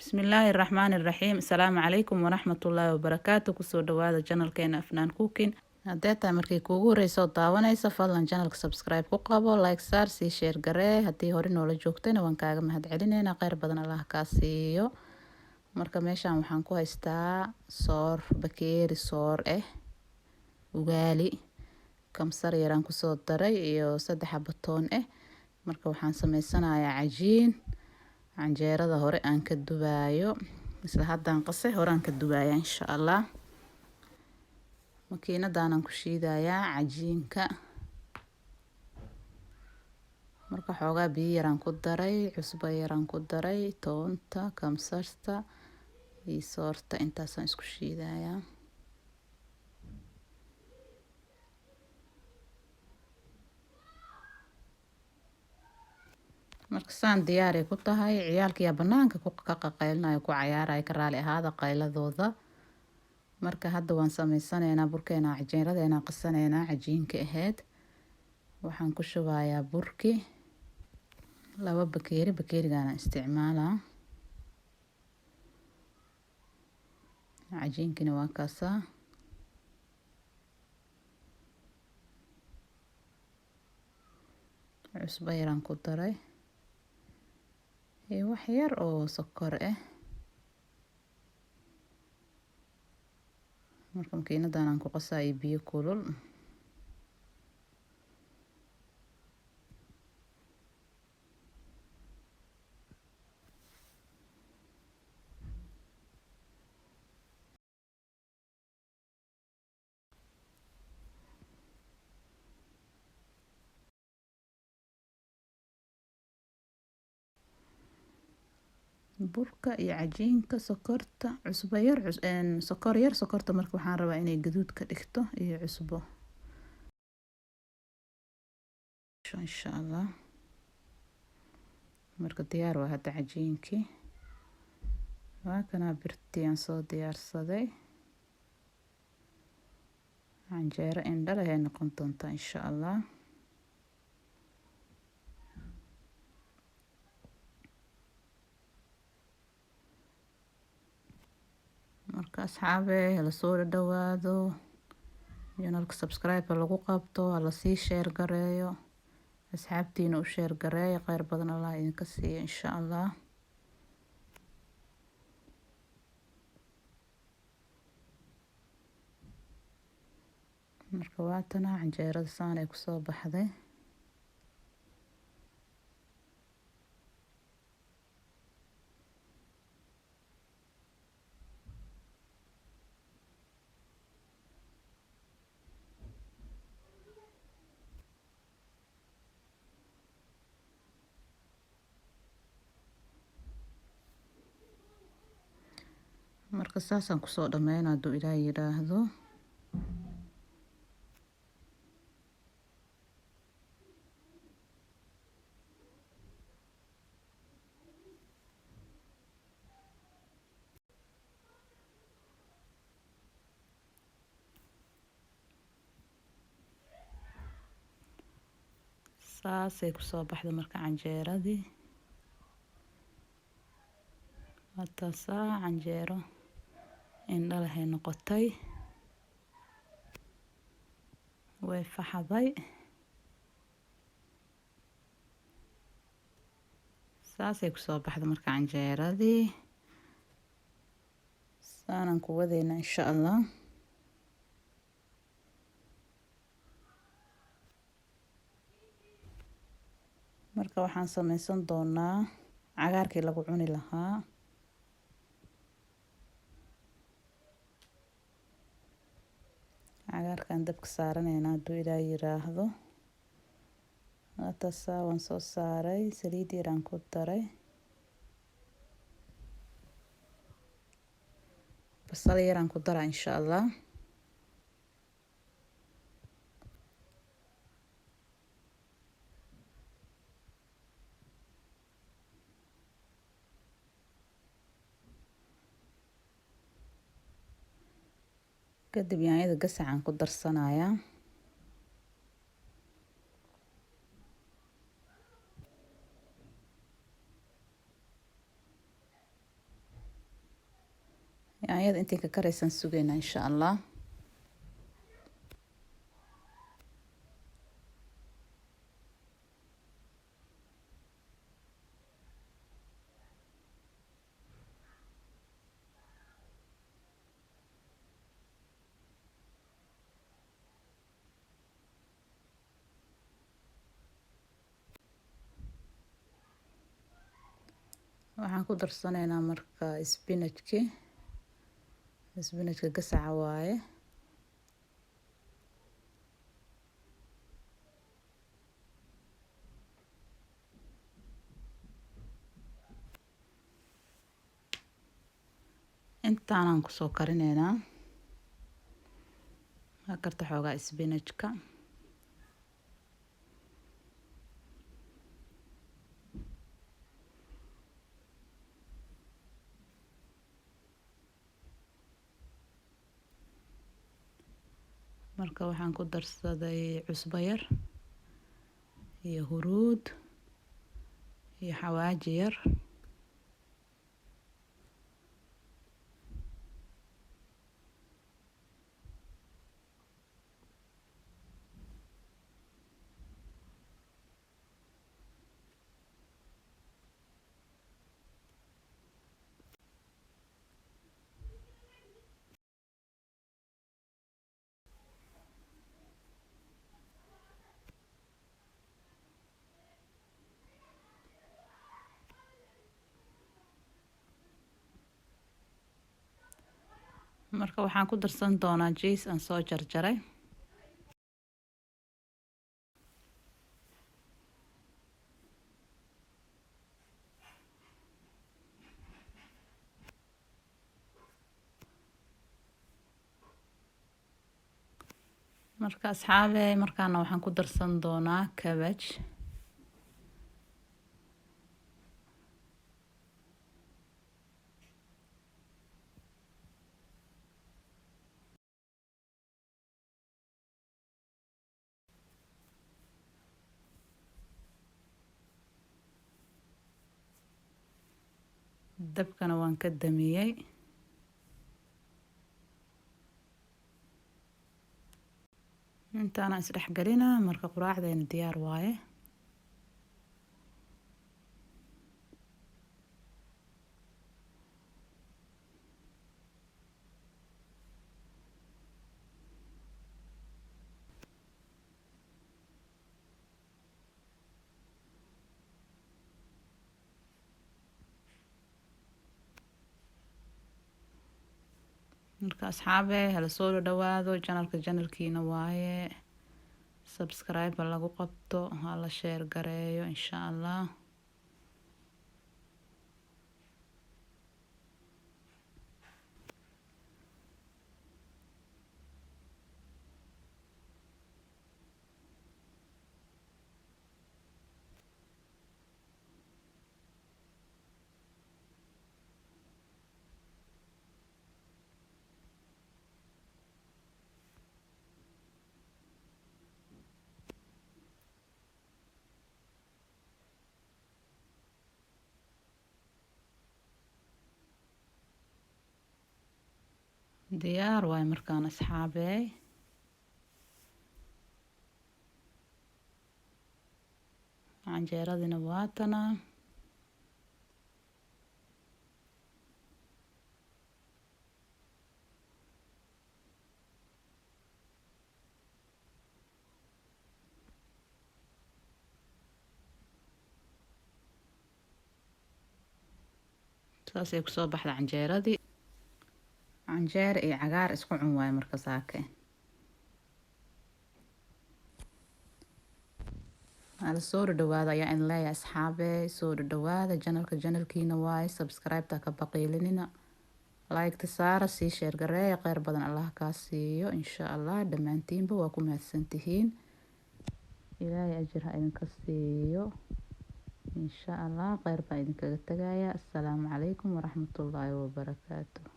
Bismillaahi Raxmaani Raxiim. Asalaamu calaykum waraxmatullaahi wabarakaatu. Kusoo dhawaada channelkeena Afnaan Cooking. Haddee tahay markii kuugu horeyso daawanaysa fadlan channelka subscribe ku qabo, like saar, sii share garee. Haddii hore noola joogtayna waan kaaga mahadcelineynaa. Kheyr badan Allah kaa siiyo. Marka meeshaan waxaan ku haystaa soor, bakeeri soor ugaali, kamsar yaraan kusoo daray iyo 3 xabo toon marka waxaan sameysanayaa cajiin. Canjeerada hore aan ka dubaayo isla haddaan qase hore aan ka dubaaya insha Allah. Makiinadaan aan ku shiidayaa cajiinka. Marka xoogaa biyo yaraan ku daray, cusbo yaraan ku daray, toonta, kamsarta iyo soorta intaasaan isku shiidayaa. Marka saan diyaar ay ku tahay ciyaalka banaanka ku qaqaylnayo ku cayaaraya ka raali ahaada qayladooda. Marka hadda waan sameysanaynaa burkeena canjeeradeena qasaneynaa cajiinka aheyd. Waxaan ku shubayaa burki 2 bakeerigaana isticmaalaa. Cajiinkina waa kaasaa. Cusbo yaraan ku daray. Iyo wax yar oo sokor marka makiinadaan aan ku qasayo biyo kulul. Burka iyo cajiinka, sokorta, cusbo yar, sokor yar, sokorta marka waxaan rabaa inay gaduud ka dhigto iyo cusbo. Insha Allah. Marka diyaar waa hadda cajiinkii. Waa kana birtii aan soo diyaarsaday. Canjeero indho leh ay noqon doontaa insha Allah. Marka asxaabe la soo dhawaado channelka subscribe lagu qabto la sii share gareeyo asxaabtiina u share gareeyo kheyr badan Allah idinka siiyo insha Allah. Marka waatana canjeerada saan ay ku soo baxday. Marka saasaan ku soo dhameynaa hadduu Ilaahay yiraahdo. Saasay ku soo baxday marka canjeeradii. Hata saa canjeero indho leh ay noqotay. Way faxday. Saasay ku soo baxday marka canjeeradii. Saanan ku wadayna insha Allah. Marka waxaan sameysan doonaa cagaarkii lagu cuni lahaa. Cagaarkan dabka saaraneynaa hadduu Ilaahay yiraahdo. Hata saa waan soo saaray saliid yaraan ku daray. Basal yaraan ku daraa insha Allah. Kadib yaanyada gasacaan ku darsanayaa. yaanyada intii ka karaysan sugayna insha Allah. waxaan ku darsanaynaa marka spinachka gasaca waaye. intaanaan kusoo karinaynaa karta xoogaa spinachka. marka waxaan ku darsaday cusbo yar iyo huruud iyo xawaaji yar. marka waxaan ku darsan doonaa cheese aan soo jarjaray. marka asxaabe markaana waxaan ku darsan doonaa cabbage. dabkana waan ka damiyay. intaana isdhex galinaa marka quraacdeena diyaar waaye. marka asxaabe hala soo dhawaado channelkiina waaye. subscribe lagu qabto hala share gareeyo insha Allah. diyaar waaye markaan asxaabe. canjeeradina waatana. saasay kusoo baxda canjeeradii. canjeer iyo cagaar isku cun waaye marka saake. hala soo dhawaada ayaa in leeyahay asxaabe. soo dhawaada channelkiina waaye. subscribe ta ka baqiilinina. like saara sii share gareeya. kheyr badan Allah kaa siiyo insha Allah. dhammaantiinba waa ku mahadsantihiin. ilaahay ajir ha idinka siiyo insha Allah. kheyr baa idinkaga tagaya. assalaamu calaykum waraxmatullaahi wabarakaatuh.